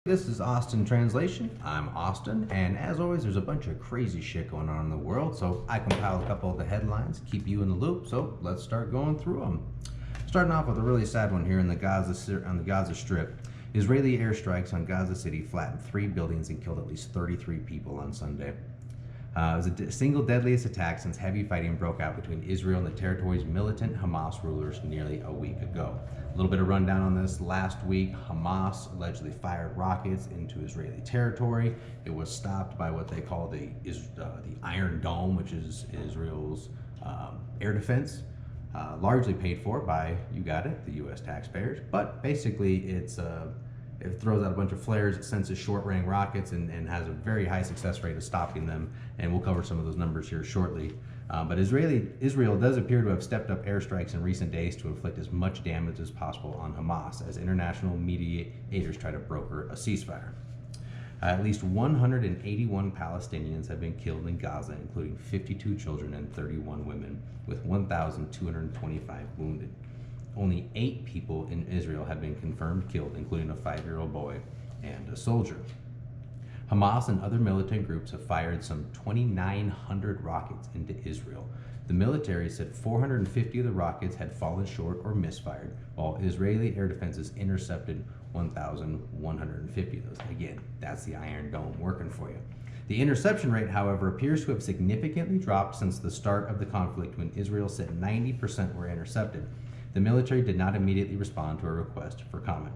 This is Austin Translation. I'm Austin, and as always, there's a bunch of crazy shit going on in the world, so I compiled a couple of the headlines, keep you in the loop, so let's start going through them. Starting off with a really sad one here on the Gaza Strip. Israeli airstrikes on Gaza City flattened 3 buildings and killed at least 33 people on Sunday. It was a single deadliest attack since heavy fighting broke out between Israel and the territory's militant Hamas rulers nearly a week ago. A little bit of rundown on this. Last week, Hamas allegedly fired rockets into Israeli territory. It was stopped by what they call the Iron Dome, which is Israel's air defense, largely paid for by, you got it, the U.S. taxpayers. But basically, it throws out a bunch of flares, it senses short-range rockets, and has a very high success rate of stopping them, and we'll cover some of those numbers here shortly. But Israel does appear to have stepped up airstrikes in recent days to inflict as much damage as possible on Hamas, as international mediators try to broker a ceasefire. At least 181 Palestinians have been killed in Gaza, including 52 children and 31 women, with 1,225 wounded. Only 8 people in Israel have been confirmed killed, including a 5-year-old boy and a soldier. Hamas and other militant groups have fired some 2,900 rockets into Israel. The military said 450 of the rockets had fallen short or misfired, while Israeli air defenses intercepted 1,150 of those. Again, that's the Iron Dome working for you. The interception rate, however, appears to have significantly dropped since the start of the conflict, when Israel said 90% were intercepted. The military did not immediately respond to a request for comment.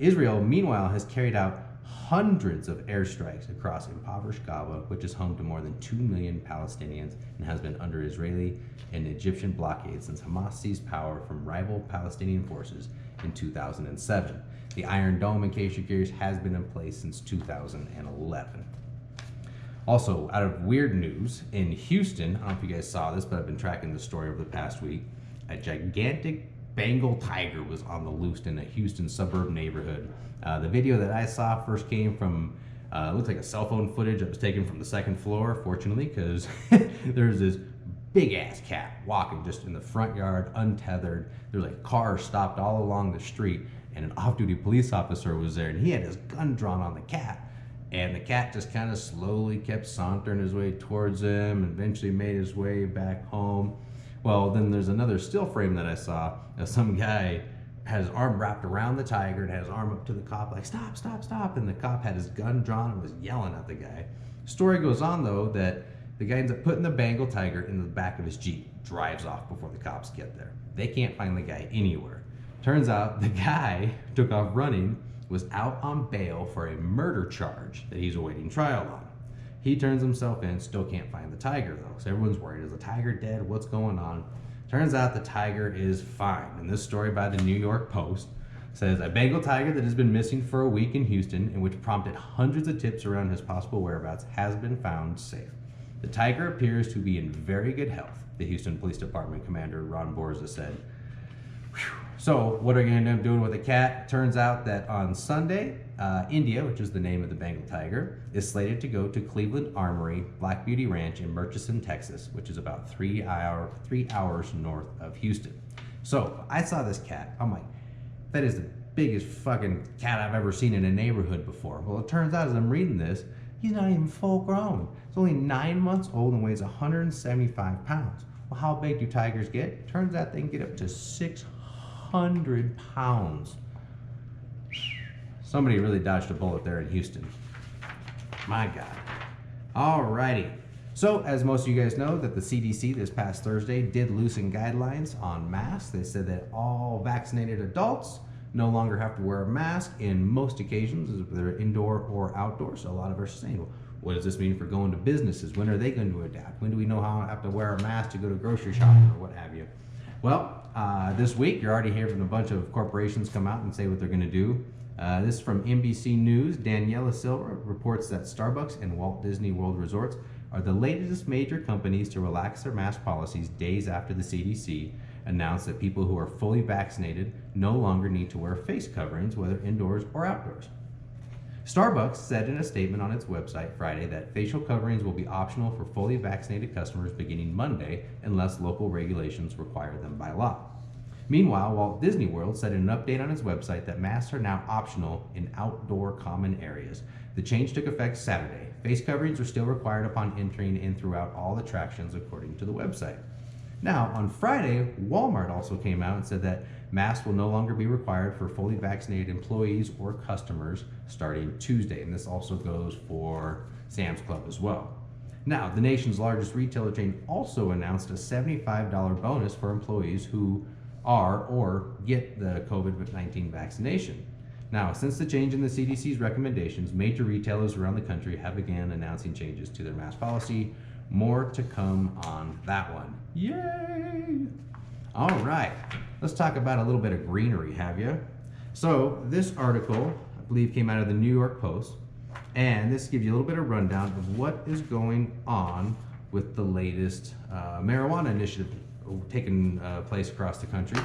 Israel, meanwhile, has carried out hundreds of airstrikes across impoverished Gaza, which is home to more than 2 million Palestinians and has been under Israeli and Egyptian blockade since Hamas seized power from rival Palestinian forces in 2007. The Iron Dome, in case you're curious, has been in place since 2011. Also, out of weird news, in Houston, I don't know if you guys saw this, but I've been tracking the story over the past week. A gigantic Bengal tiger was on the loose in a Houston suburb neighborhood. The video that I saw first came from, it looked like a cell phone footage that was taken from the second floor, fortunately, because there's this big ass cat walking just in the front yard, untethered. There's like cars stopped all along the street, and an off-duty police officer was there, and he had his gun drawn on the cat. And the cat just kind of slowly kept sauntering his way towards him, and eventually made his way back home. Well, then there's another still frame that I saw. Some guy had his arm wrapped around the tiger and had his arm up to the cop like, stop, stop, stop. And the cop had his gun drawn and was yelling at the guy. Story goes on, though, that the guy ends up putting the Bengal tiger in the back of his Jeep, drives off before the cops get there. They can't find the guy anywhere. Turns out the guy took off running, was out on bail for a murder charge that he's awaiting trial on. He turns himself in, still can't find the tiger though, so everyone's worried. Is the tiger dead? What's going on? Turns out the tiger is fine. And this story by the New York Post says a Bengal tiger that has been missing for a week in Houston, and which prompted hundreds of tips around his possible whereabouts, has been found safe. The tiger appears to be in very good health, the Houston Police Department Commander Ron Borza said. So what are you going to end up doing with the cat? Turns out that on Sunday, India, which is the name of the Bengal tiger, is slated to go to Cleveland Armory Black Beauty Ranch in Murchison, Texas, which is about 3 hours north of Houston. So I saw this cat. I'm like, that is the biggest fucking cat I've ever seen in a neighborhood before. Well, it turns out as I'm reading this, he's not even full grown. He's only 9 months old and weighs 175 pounds. Well, how big do tigers get? Turns out they can get up to 600 pounds. Somebody really dodged a bullet there in Houston. My God. Alrighty. So, as most of you guys know, that the CDC this past Thursday did loosen guidelines on masks. They said that all vaccinated adults no longer have to wear a mask in most occasions, whether indoor or outdoor. So a lot of us are saying, well, what does this mean for going to businesses? When are they going to adapt? When do we know how I have to wear a mask to go to grocery shopping or what have you? Well, this week you're already hearing a bunch of corporations come out and say what they're going to do. This is from NBC News. Daniela Silva reports that Starbucks and Walt Disney World Resorts are the latest major companies to relax their mask policies days after the CDC announced that people who are fully vaccinated no longer need to wear face coverings, whether indoors or outdoors. Starbucks said in a statement on its website Friday that facial coverings will be optional for fully vaccinated customers beginning Monday unless local regulations require them by law. Meanwhile, Walt Disney World said in an update on its website that masks are now optional in outdoor common areas. The change took effect Saturday. Face coverings are still required upon entering and throughout all attractions, according to the website. Now, on Friday, Walmart also came out and said that masks will no longer be required for fully vaccinated employees or customers starting Tuesday, and this also goes for Sam's Club as well. Now, the nation's largest retailer chain also announced a $75 bonus for employees who are or get the COVID-19 vaccination. Now, since the change in the CDC's recommendations, major retailers around the country have begun announcing changes to their mask policy. More to come on that one. Yay! All right, let's talk about a little bit of greenery, have you? So this article, I believe, came out of the New York Post, and this gives you a little bit of rundown of what is going on with the latest marijuana initiative taking place across the country.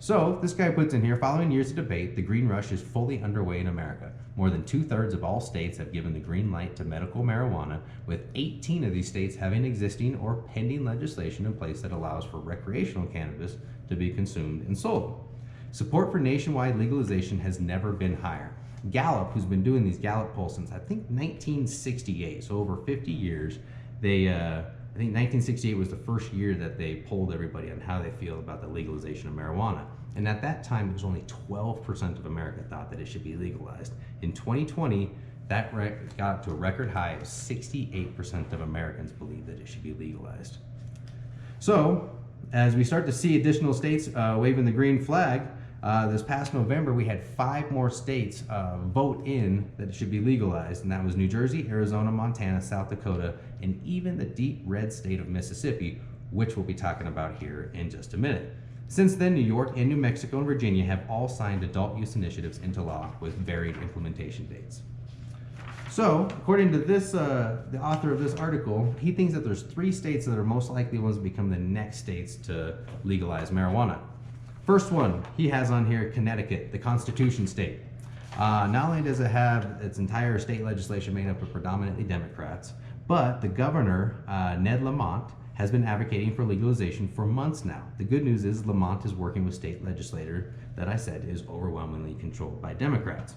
So this guy puts in here, following years of debate, the green rush is fully underway in America. More than 2/3 of all states have given the green light to medical marijuana, with 18 of these states having existing or pending legislation in place that allows for recreational cannabis to be consumed and sold. Support for nationwide legalization has never been higher. Gallup, who's been doing these Gallup polls since I think 1968, so over 50 years, I think 1968 was the first year that they polled everybody on how they feel about the legalization of marijuana. And at that time, it was only 12% of America thought that it should be legalized. In 2020, that got up to a record high of 68% of Americans believe that it should be legalized. So, as we start to see additional states waving the green flag, this past November, we had 5 more states vote in that it should be legalized, and that was New Jersey, Arizona, Montana, South Dakota, and even the deep red state of Mississippi, which we'll be talking about here in just a minute. Since then, New York and New Mexico and Virginia have all signed adult use initiatives into law with varied implementation dates. So, according to this, the author of this article, he thinks that there's 3 states that are most likely ones to become the next states to legalize marijuana. First one he has on here, Connecticut, the Constitution state. Not only does it have its entire state legislation made up of predominantly Democrats, but the governor, Ned Lamont, has been advocating for legalization for months now. The good news is Lamont is working with state legislator that I said is overwhelmingly controlled by Democrats.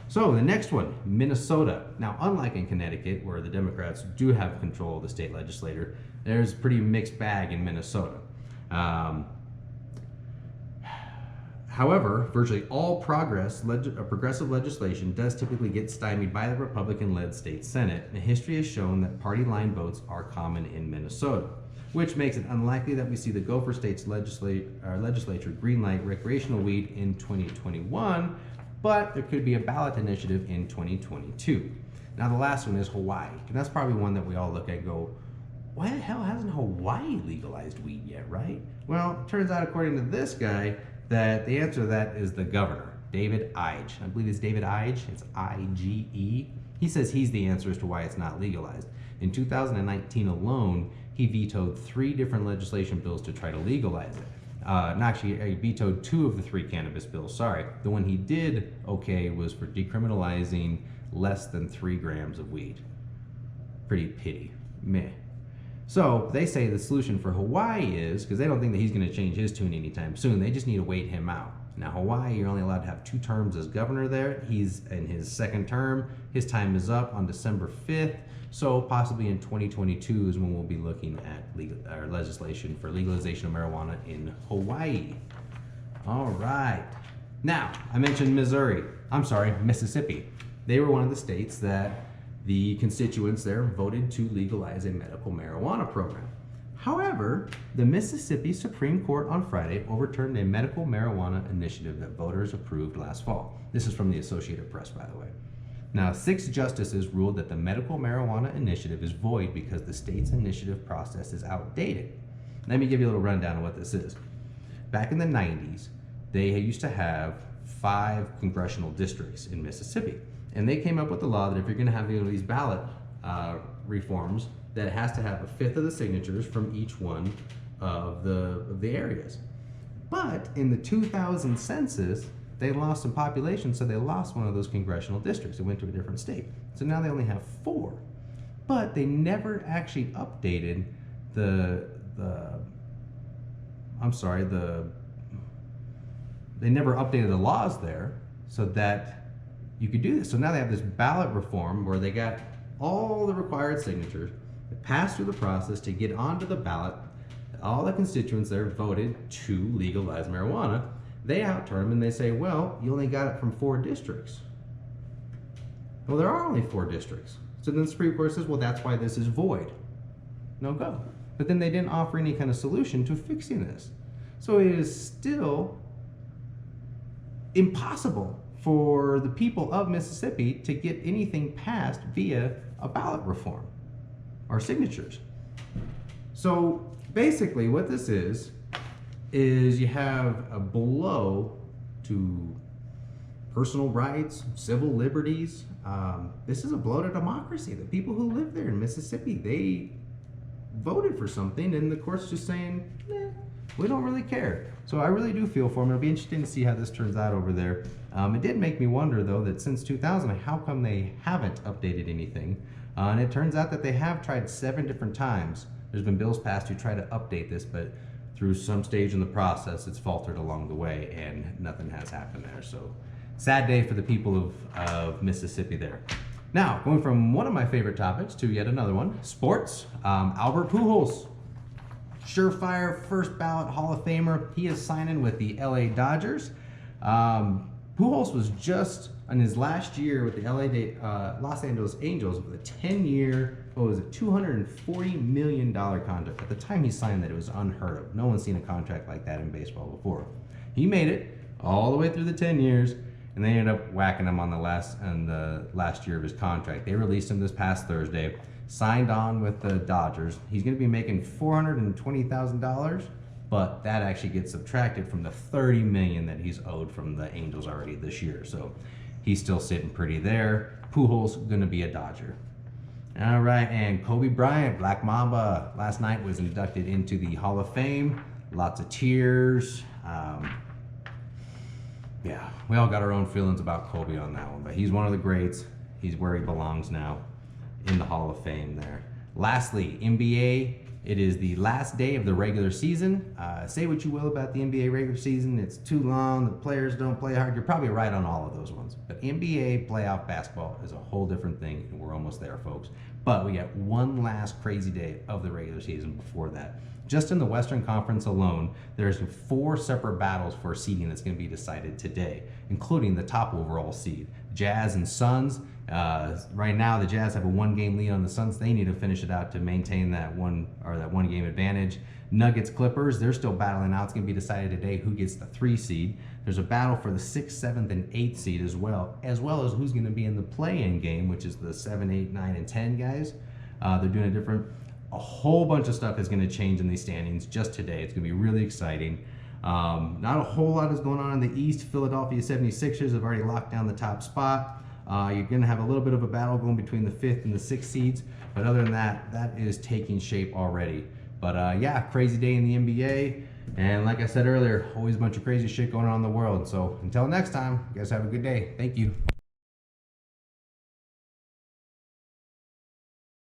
So the next one, Minnesota. Now, unlike in Connecticut, where the Democrats do have control of the state legislature, there's a pretty mixed bag in Minnesota. However, virtually all progressive legislation does typically get stymied by the Republican-led state Senate, and history has shown that party-line votes are common in Minnesota, which makes it unlikely that we see the Gopher State's legislature greenlight recreational weed in 2021, but there could be a ballot initiative in 2022. Now, the last one is Hawaii, and that's probably one that we all look at and go, why the hell hasn't Hawaii legalized weed yet, right? Well, it turns out, according to this guy, that the answer to that is the governor, David Ige. I believe it's David Ige, it's I-G-E. He says he's the answer as to why it's not legalized. In 2019 alone, he vetoed 3 different legislation bills to try to legalize it. Actually, he vetoed 2 of the 3 cannabis bills, sorry. The one he did okay was for decriminalizing less than 3 grams of weed. Pretty pity, meh. So they say the solution for Hawaii is, because they don't think that he's going to change his tune anytime soon, they just need to wait him out. Now, Hawaii, you're only allowed to have 2 terms as governor there. He's in his 2nd term. His time is up on December 5th. So possibly in 2022 is when we'll be looking at legislation for legalization of marijuana in Hawaii. All right. Now, I mentioned Mississippi. They were one of the states that the constituents there voted to legalize a medical marijuana program. However, the Mississippi Supreme Court on Friday overturned a medical marijuana initiative that voters approved last fall. This is from the Associated Press, by the way. Now, 6 justices ruled that the medical marijuana initiative is void because the state's initiative process is outdated. Let me give you a little rundown of what this is. Back in the 90s, they used to have 5 congressional districts in Mississippi. And they came up with the law that if you're going to have these ballot reforms, that it has to have 1/5 of the signatures from each one of the areas. But in the 2000 census, they lost some population, so they lost one of those congressional districts. It went to a different state. So now they only have 4. But they never actually updated the they never updated the laws there so that you could do this. So now they have this ballot reform where they got all the required signatures, they passed through the process to get onto the ballot. All the constituents there voted to legalize marijuana. They outturn them and they say, well, you only got it from 4 districts. Well, there are only 4 districts. So then the Supreme Court says, well, that's why this is void. No go. But then they didn't offer any kind of solution to fixing this. So it is still impossible for the people of Mississippi to get anything passed via a ballot reform or signatures. So basically what this is you have a blow to personal rights, civil liberties. This is a blow to democracy. The people who live there in Mississippi, they voted for something and the court's just saying, we don't really care. So I really do feel for them. It'll be interesting to see how this turns out over there. It did make me wonder though that since 2000, how come they haven't updated anything? And it turns out that they have tried 7 different times. There's been bills passed to try to update this, but through some stage in the process, it's faltered along the way and nothing has happened there. So sad day for the people of Mississippi there. Now, going from one of my favorite topics to yet another one, sports. Albert Pujols, surefire first ballot Hall of Famer. He is signing with the LA Dodgers. Pujols was just in his last year with the Los Angeles Angels with a 10-year, what was it, $240 million contract. At the time he signed that, it was unheard of. No one's seen a contract like that in baseball before. He made it all the way through the 10 years, and they ended up whacking him on the last year of his contract. They released him this past Thursday, signed on with the Dodgers. He's going to be making $420,000, but that actually gets subtracted from the $30 million that he's owed from the Angels already this year. So he's still sitting pretty there. Pujols going to be a Dodger. All right, and Kobe Bryant, Black Mamba, last night was inducted into the Hall of Fame. Lots of tears. Yeah, we all got our own feelings about Kobe on that one, but he's one of the greats. He's where he belongs now, in the Hall of Fame there. Lastly, NBA. It is the last day of the regular season. Say what you will about the NBA regular season. It's too long. The players don't play hard. You're probably right on all of those ones. But NBA playoff basketball is a whole different thing, and we're almost there, folks. But we got one last crazy day of the regular season before that. Just in the Western Conference alone, there's 4 separate battles for seeding that's going to be decided today, including the top overall seed. Jazz and Suns. Right now, the Jazz have a 1-game lead on the Suns. They need to finish it out to maintain that one game advantage. Nuggets, Clippers, they're still battling out. It's going to be decided today who gets the 3 seed. There's a battle for the 6th, 7th, and 8th seed as well as who's going to be in the play-in game, which is the 7, 8, 9, and 10 guys. They're doing it different. A whole bunch of stuff is going to change in these standings just today. It's going to be really exciting. Not a whole lot is going on in the East. Philadelphia 76ers have already locked down the top spot. You're going to have a little bit of a battle going between the 5th and the 6th seeds. But other than that, that is taking shape already. But yeah, crazy day in the NBA. And like I said earlier, always a bunch of crazy shit going on in the world. So until next time, you guys have a good day. Thank you.